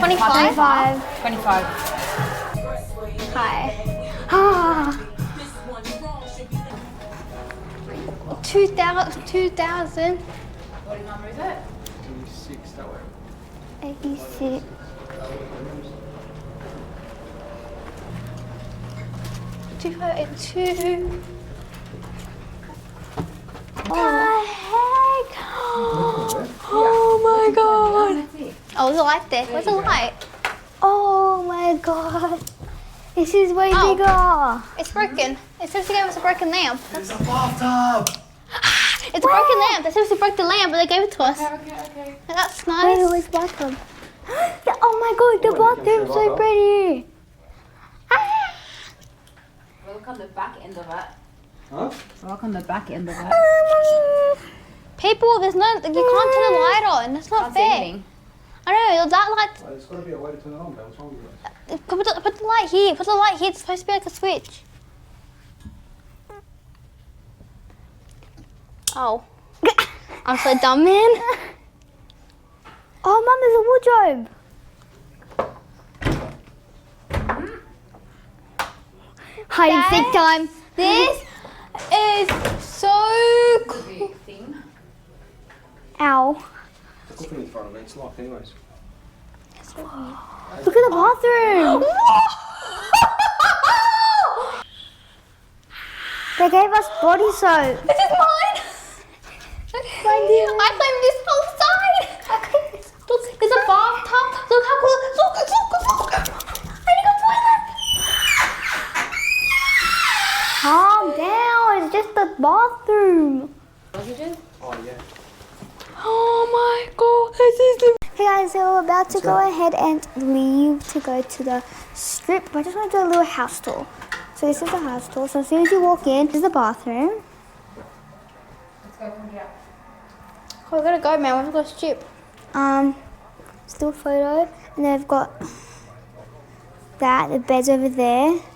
25? 25. 25. Hi. Ah. 2,000. What number is it? 26, that way. 86. Two. What the heck? Oh my god. Oh, there's a light there. Where's the light? Oh my god. This is way Oh. bigger. It's broken. It says they gave us a broken lamp. There's a bathtub! It's a broken lamp. They said we broke the lamp, but they gave it to us. Okay. That's Wait, nice. where's the bathroom? Oh my god, the bathroom's so pretty. Ah. Look on the back end of it. Huh? Look on the back end of it. People, there's no, you can't turn the light on. That's not Can't see fair. anything. I know, that light, Well, there's got to be a way to turn it on, Belle. What's wrong with you? put the light here. Put the light here. It's supposed to be like a switch. Oh. I'm so dumb, man. Oh, Mum, there's a wardrobe. Hide and seek time. This is so cool. Thing. Ow. There's nothing in front of it. It's locked, anyways. Look at the bathroom. They gave us body soap. This is mine. I claimed this whole side. Look, there's a bathtub. Look how cool. Look. I need a toilet. Calm down. It's just the bathroom. Oh, yeah. Oh my god, this is the... Hey guys, so we're about to go ahead and leave to go to the strip. But I just want to do a little house tour. So this is the house tour. So as soon as you walk in, this is the bathroom. Let's go from here. Oh, we gotta go, man. We've got to strip. Still photo. And then I've got that, the bed's over there.